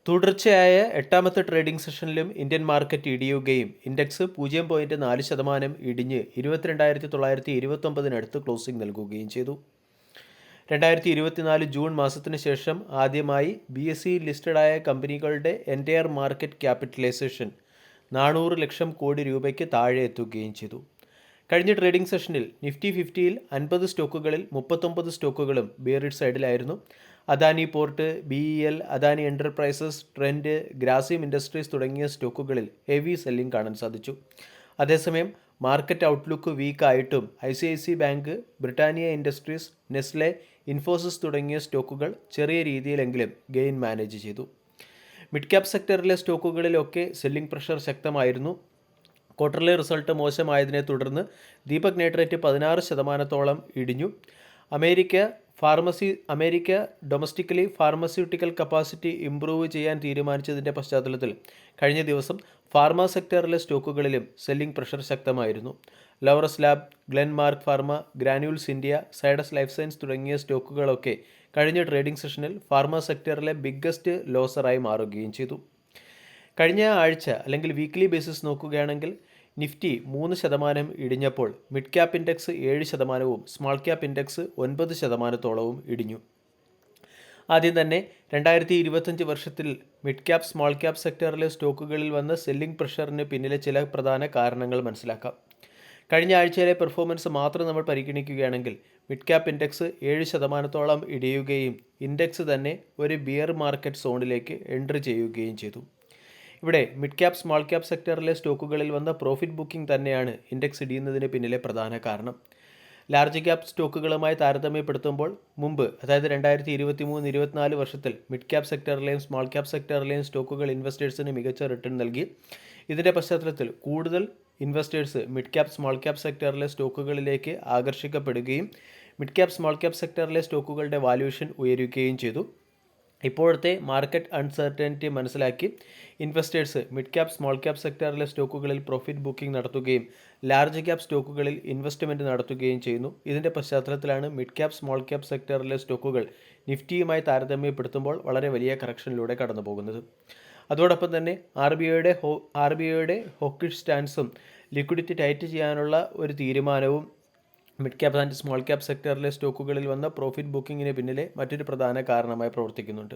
തുടർച്ചയായ എട്ടാമത്തെ trading സെഷനിലും Indian market ഇടിയുകയും index 0.4% ഇടിഞ്ഞ് 22,929 ക്ലോസിംഗ് നൽകുകയും ചെയ്തു. 2024 ജൂൺ മാസത്തിന് ശേഷം ആദ്യമായി BSE ലിസ്റ്റഡായ കമ്പനികളുടെ entire market capitalisation 400 lakh crore രൂപയ്ക്ക് താഴെ എത്തുകയും ചെയ്തു. കഴിഞ്ഞ ട്രേഡിംഗ് സെഷനിൽ നിഫ്റ്റി 50യിൽ 50 സ്റ്റോക്കുകളിൽ 39 സ്റ്റോക്കുകളും ബിയറിഷ് സൈഡിലായിരുന്നു. Adani port, BEL, Adani enterprises, Trent, Grasim industries തുടങ്ങിയ സ്റ്റോക്കുകളിൽ ഹെവി സെല്ലിംഗ് കാണാൻ സാധിച്ചു. അതേസമയം മാർക്കറ്റ് ഔട്ട്ലുക്ക് വീക്കായിട്ടും ICICI bank, Britannia industries, Nestle, Infosys തുടങ്ങിയ സ്റ്റോക്കുകൾ ചെറിയ രീതിയിലെങ്കിലും ഗെയിൻ മാനേജ് ചെയ്തു. മിഡ് ക്യാപ് സെക്ടറിലെ സ്റ്റോക്കുകളിലൊക്കെ സെല്ലിംഗ് പ്രഷർ ശക്തമായിരുന്നു. ക്വാർട്ടർലി റിസൾട്ട് മോശമായതിനെ തുടർന്ന് ദീപക് നൈട്രേറ്റ് 16% ഇടിഞ്ഞു. America domestically pharmaceutical capacity improve ചെയ്യാൻ തീരുമാനിച്ചതിൻ്റെ പശ്ചാത്തലത്തിൽ കഴിഞ്ഞ ദിവസം ഫാർമ സെക്ടറിലെ സ്റ്റോക്കുകളിലും സെല്ലിംഗ് പ്രഷർ ശക്തമായിരുന്നു. Laurus lab, Glenmark pharma, Granules India, Zydus life science തുടങ്ങിയ സ്റ്റോക്കുകളൊക്കെ കഴിഞ്ഞ ട്രേഡിംഗ് സെഷനിൽ ഫാർമ സെക്ടറിലെ ബിഗ്ഗസ്റ്റ് ലോസറായി മാറുകയും ചെയ്തു. കഴിഞ്ഞ ആഴ്ച അല്ലെങ്കിൽ വീക്ക്ലി ബേസിസ് നോക്കുകയാണെങ്കിൽ നിഫ്റ്റി 3% ഇടിഞ്ഞപ്പോൾ മിഡ് ക്യാപ് ഇൻഡെക്സ് 7%വും സ്മാൾ ക്യാപ് ഇൻഡെക്സ് 9%-ഓളവും ഇടിഞ്ഞു. ആദ്യം തന്നെ 2025 വർഷത്തിൽ മിഡ് ക്യാപ്, സ്മാൾ ക്യാപ് സെക്ടറിലെ സ്റ്റോക്കുകളിൽ വന്ന സെല്ലിംഗ് പ്രഷറിന് പിന്നിലെ ചില പ്രധാന കാരണങ്ങൾ മനസ്സിലാക്കാം. കഴിഞ്ഞ ആഴ്ചയിലെ പെർഫോമൻസ് മാത്രം നമ്മൾ പരിഗണിക്കുകയാണെങ്കിൽ മിഡ് ക്യാപ് ഇൻഡെക്സ് 7%-ഓളം ഇടിയുകയും ഇൻഡെക്സ് തന്നെ ഒരു ബിയർ മാർക്കറ്റ് സോണിലേക്ക് എൻട്രി ചെയ്യുകയും ചെയ്തു. ഇവിടെ മിഡ് ക്യാപ്, സ്മാൾ ക്യാപ് സെക്ടറിലെ സ്റ്റോക്കുകളിൽ വന്ന പ്രോഫിറ്റ് ബുക്കിംഗ് തന്നെയാണ് ഇൻഡെക്സ് ഇടിയുന്നതിന് പിന്നിലെ പ്രധാന കാരണം. ലാർജ് ക്യാപ് സ്റ്റോക്കുകളുമായി താരതമ്യപ്പെടുത്തുമ്പോൾ മുമ്പ്, അതായത് 2023-24 വർഷത്തിൽ മിഡ് ക്യാപ് സെക്ടറിലെയും സ്മാൾ ക്യാപ് സെക്ടറിലെയും സ്റ്റോക്കുകൾ ഇൻവെസ്റ്റേഴ്സിന് മികച്ച റിട്ടേൺ നൽകി. ഇതിൻ്റെ പശ്ചാത്തലത്തിൽ കൂടുതൽ investors mid cap, small cap സെക്ടറിലെ സ്റ്റോക്കുകളിലേക്ക് ആകർഷിക്കപ്പെടുകയും മിഡ് ക്യാപ്, സ്മാൾ ക്യാപ് സെക്ടറിലെ സ്റ്റോക്കുകളുടെ വാല്യൂഷൻ ഉയരുകയും ചെയ്തു. ഇപ്പോഴത്തെ മാർക്കറ്റ് അൺസർട്ടനിറ്റി മനസ്സിലാക്കി investors mid cap, small cap സെക്ടറിലെ സ്റ്റോക്കുകളിൽ പ്രോഫിറ്റ് ബുക്കിംഗ് നടത്തുകയും ലാർജ് ക്യാപ് സ്റ്റോക്കുകളിൽ ഇൻവെസ്റ്റ്മെൻറ്റ് നടത്തുകയും ചെയ്യുന്നു. ഇതിൻ്റെ പശ്ചാത്തലത്തിലാണ് മിഡ് ക്യാപ്, സ്മാൾ ക്യാപ് സെക്ടറിലെ സ്റ്റോക്കുകൾ നിഫ്റ്റിയുമായി താരതമ്യപ്പെടുത്തുമ്പോൾ വളരെ വലിയ കറക്ഷനിലൂടെ കടന്നു പോകുന്നത്. അതോടൊപ്പം തന്നെ RBIയുടെ ഹോക്കിഷ് സ്റ്റാൻസും ലിക്വിഡിറ്റി ടൈറ്റ് ചെയ്യാനുള്ള ഒരു തീരുമാനവും mid cap and small cap സെക്ടറിലെ സ്റ്റോക്കുകളിൽ വന്ന പ്രോഫിറ്റ് ബുക്കിങ്ങിന് പിന്നിലെ മറ്റൊരു പ്രധാന കാരണമായി പ്രവർത്തിക്കുന്നുണ്ട്.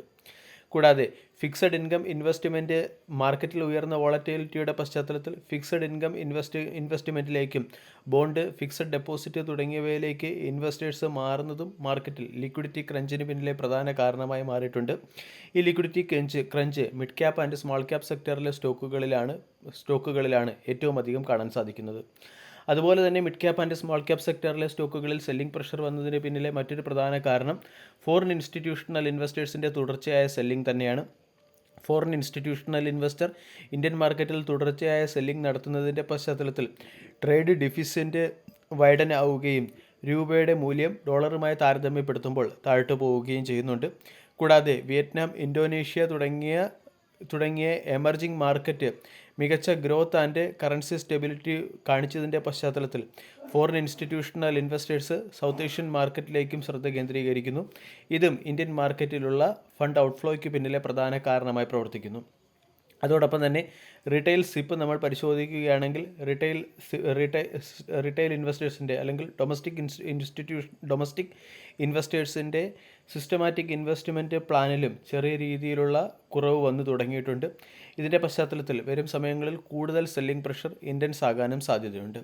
കൂടാതെ ഫിക്സഡ് ഇൻകം ഇൻവെസ്റ്റ്മെൻറ്റ് മാർക്കറ്റിൽ ഉയർന്ന വോളറ്റിലിറ്റിയുടെ പശ്ചാത്തലത്തിൽ ഫിക്സഡ് ഇൻകം ഇൻവെസ്റ്റ്മെൻറ്റിലേക്കും ബോണ്ട്, ഫിക്സഡ് ഡെപ്പോസിറ്റ് തുടങ്ങിയവയിലേക്ക് ഇൻവെസ്റ്റേഴ്സ് മാറുന്നതും മാർക്കറ്റിൽ ലിക്വിഡിറ്റി ക്രഞ്ചിന് പിന്നിലെ പ്രധാന കാരണമായി മാറിയിട്ടുണ്ട്. ഈ liquidity crunch mid cap and small cap സെക്ടറിലെ സ്റ്റോക്കുകളിലാണ് ഏറ്റവും അധികം കാണാൻ സാധിക്കുന്നത്. അതുപോലെ തന്നെ mid cap and small cap സെക്ടറിലെ സ്റ്റോക്കുകളിൽ സെല്ലിംഗ് പ്രഷർ വന്നതിന് പിന്നിലെ മറ്റൊരു പ്രധാന കാരണം ഫോറിൻ ഇൻസ്റ്റിറ്റ്യൂഷണൽ ഇൻവെസ്റ്റേഴ്സിൻ്റെ തുടർച്ചയായ സെല്ലിംഗ് തന്നെയാണ്. ഫോറിൻ ഇൻസ്റ്റിറ്റ്യൂഷണൽ ഇൻവെസ്റ്റർ ഇന്ത്യൻ മാർക്കറ്റിൽ തുടർച്ചയായ സെല്ലിംഗ് നടത്തുന്നതിൻ്റെ പശ്ചാത്തലത്തിൽ ട്രേഡ് ഡെഫിസിറ്റ് വൈഡൻ ആവുകയും രൂപയുടെ മൂല്യം ഡോളറുമായി താരതമ്യപ്പെടുത്തുമ്പോൾ താഴ്ത്തു പോവുകയും ചെയ്യുന്നുണ്ട്. കൂടാതെ വിയറ്റ്നാം, ഇന്തോനേഷ്യ തുടങ്ങിയ എമർജിംഗ് മാർക്കറ്റ് മികച്ച ഗ്രോത്ത് ആൻഡ് കറൻസി സ്റ്റെബിലിറ്റി കാണിച്ചതിൻ്റെ പശ്ചാത്തലത്തിൽ foreign institutional investors south Asian മാർക്കറ്റിലേക്കും ശ്രദ്ധ കേന്ദ്രീകരിക്കുന്നു. ഇതും ഇന്ത്യൻ മാർക്കറ്റിലുള്ള ഫണ്ട് ഔട്ട്ഫ്ലോയ്ക്ക് പിന്നിലെ പ്രധാന കാരണമായി പ്രവർത്തിക്കുന്നു. അതോടൊപ്പം തന്നെ റീറ്റെയിൽ സിപ്പ് നമ്മൾ പരിശോധിക്കുകയാണെങ്കിൽ റീറ്റെയിൽ ഇൻവെസ്റ്റേഴ്സിൻ്റെ അല്ലെങ്കിൽ ഡൊമസ്റ്റിക് ഇൻവെസ്റ്റേഴ്സിൻ്റെ സിസ്റ്റമാറ്റിക് ഇൻവെസ്റ്റ്മെൻറ്റ് പ്ലാനിലും ചെറിയ രീതിയിലുള്ള കുറവ് വന്നു തുടങ്ങിയിട്ടുണ്ട്. ഇതിൻ്റെ പശ്ചാത്തലത്തിൽ വരും സമയങ്ങളിൽ കൂടുതൽ സെല്ലിംഗ് പ്രഷർ ഇൻറ്റൻസ് ആകാനും സാധ്യതയുണ്ട്.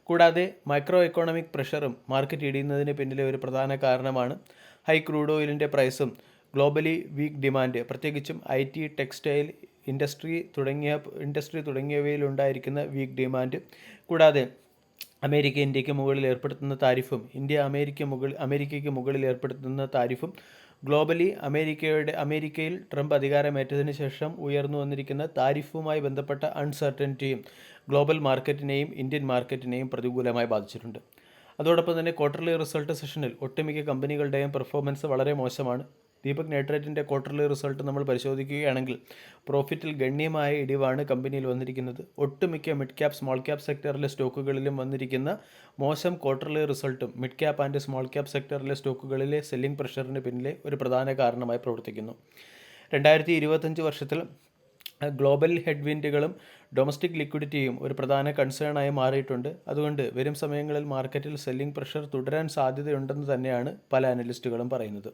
കൂടാതെ മൈക്രോ എക്കോണമിക് പ്രഷറും മാർക്കറ്റ് ഇടിയുന്നതിന് പിന്നിലെ ഒരു പ്രധാന കാരണമാണ്. ഹൈ ക്രൂഡ് ഓയിലിൻ്റെ പ്രൈസും ഗ്ലോബലി വീക്ക് ഡിമാൻഡ്, പ്രത്യേകിച്ചും IT, ടെക്സ്റ്റൈൽ ഇൻഡസ്ട്രി തുടങ്ങിയവയിലുണ്ടായിരിക്കുന്ന വീക്ക് ഡിമാൻഡ്. കൂടാതെ അമേരിക്ക ഇന്ത്യക്ക് മുകളിൽ ഏർപ്പെടുത്തുന്ന താരിഫും അമേരിക്കയ്ക്ക് മുകളിൽ ഏർപ്പെടുത്തുന്ന താരിഫും ഗ്ലോബലി അമേരിക്കയിൽ ട്രംപ് അധികാരമേറ്റതിന് ശേഷം ഉയർന്നു വന്നിരിക്കുന്ന താരിഫുമായി ബന്ധപ്പെട്ട അൺസർട്ടനിറ്റിയും ഗ്ലോബൽ മാർക്കറ്റിനെയും ഇന്ത്യൻ മാർക്കറ്റിനെയും പ്രതികൂലമായി ബാധിച്ചിട്ടുണ്ട്. അതോടൊപ്പം തന്നെ ക്വാർട്ടർലി റിസൾട്ട് സെഷനിൽ ഒട്ടുമിക്ക കമ്പനികളുടെയും പെർഫോമൻസ് വളരെ മോശമാണ്. ദീപക് നൈട്രേറ്റിൻ്റെ ക്വാർട്ടർലി റിസൾട്ട് നമ്മൾ പരിശോധിക്കുകയാണെങ്കിൽ പ്രോഫിറ്റിൽ ഗണ്യമായ ഇടിവാണ് കമ്പനിയിൽ വന്നിരിക്കുന്നത്. ഒട്ടുമിക്ക മിഡ് ക്യാപ്, സ്മോൾ ക്യാപ് സെക്ടറിലെ സ്റ്റോക്കുകളിലും വന്നിരിക്കുന്ന മോശം ക്വാർട്ടർലി റിസൾട്ടും mid cap and small cap സെക്ടറിലെ സ്റ്റോക്കുകളിലെ സെല്ലിംഗ് പ്രഷറിന് പിന്നിലെ ഒരു പ്രധാന കാരണമായി പ്രവർത്തിക്കുന്നു. 2025 വർഷത്തിൽ ഗ്ലോബൽ ഹെഡ്വിൻഡുകളും ഡൊമസ്റ്റിക് ലിക്വിഡിറ്റിയും ഒരു പ്രധാന കൺസേണായി മാറിയിട്ടുണ്ട്. അതുകൊണ്ട് വരും സമയങ്ങളിൽ മാർക്കറ്റിൽ സെല്ലിംഗ് പ്രഷർ തുടരാൻ സാധ്യതയുണ്ടെന്ന് തന്നെയാണ് പല അനലിസ്റ്റുകളും പറയുന്നത്.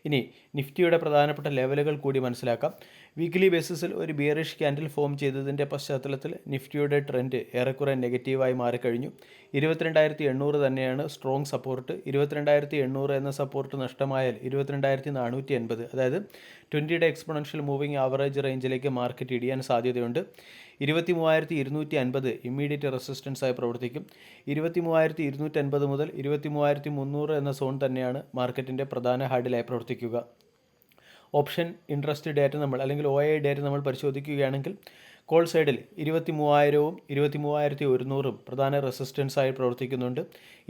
ഇനി നിഫ്റ്റിയുടെ പ്രധാനപ്പെട്ട ലെവലുകൾ കൂടി മനസ്സിലാക്കാം. വീക്ക്ലി ബേസിസിൽ ഒരു ബിയറിഷ് ക്യാൻഡിൽ ഫോം ചെയ്തതിൻ്റെ പശ്ചാത്തലത്തിൽ നിഫ്റ്റിയുടെ ട്രെൻഡ് ഏറെക്കുറെ നെഗറ്റീവായി മാറിക്കഴിഞ്ഞു. 22,800 തന്നെയാണ് സ്ട്രോങ് സപ്പോർട്ട്. 22,800 എന്ന സപ്പോർട്ട് നഷ്ടമായാൽ 22,480, അതായത് 20-യുടെ എക്സ്പൊണൻഷ്യൽ മൂവിംഗ് ആവറേജ് റേഞ്ചിലേക്ക് മാർക്കറ്റ് ഇടിയാൻ സാധ്യതയുണ്ട്. 23,250 ഇമ്മീഡിയറ്റ് റെസിസ്റ്റൻസായി പ്രവർത്തിക്കും. 23,250 മുതൽ 23,300 എന്ന സോൺ തന്നെയാണ് മാർക്കറ്റിൻ്റെ പ്രധാന ഹാർഡിലായി പ്രവർത്തിക്കുക. ഓപ്ഷൻ ഇൻട്രസ്റ്റ് ഡേറ്റ അല്ലെങ്കിൽ OI ഡേറ്റ നമ്മൾ പരിശോധിക്കുകയാണെങ്കിൽ കോൾ സൈഡിൽ 23,000-ഉം 23,100-ഉം പ്രധാന റെസിസ്റ്റൻസായി പ്രവർത്തിക്കുന്നുണ്ട്.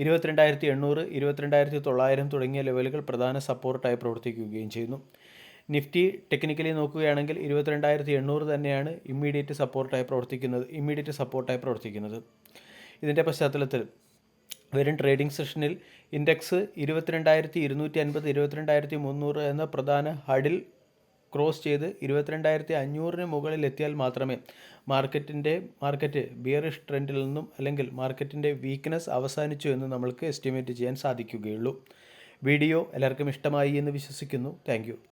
22,800, 22,900 തുടങ്ങിയ ലെവലുകൾ പ്രധാന സപ്പോർട്ടായി പ്രവർത്തിക്കുകയും ചെയ്യുന്നു. നിഫ്റ്റി ടെക്നിക്കലി നോക്കുകയാണെങ്കിൽ 22,800 തന്നെയാണ് ഇമ്മീഡിയറ്റ് സപ്പോർട്ടായി പ്രവർത്തിക്കുന്നത്. ഇതിൻ്റെ പശ്ചാത്തലത്തിൽ വരും ട്രേഡിംഗ് സെഷനിൽ ഇൻഡെക്സ് 22,250, 22,300 എന്ന പ്രധാന ഹഡിൽ ക്രോസ് ചെയ്ത് 22,500-ന് മുകളിൽ എത്തിയാൽ മാത്രമേ മാർക്കറ്റ് ബിയറിഷ് ട്രെൻഡിൽ നിന്നും അല്ലെങ്കിൽ മാർക്കറ്റിൻ്റെ വീക്ക്നെസ് അവസാനിച്ചു എന്ന് നമ്മൾക്ക് എസ്റ്റിമേറ്റ് ചെയ്യാൻ സാധിക്കുകയുള്ളൂ. വീഡിയോ എല്ലാവർക്കും ഇഷ്ടമായി എന്ന് വിശ്വസിക്കുന്നു. Thank you.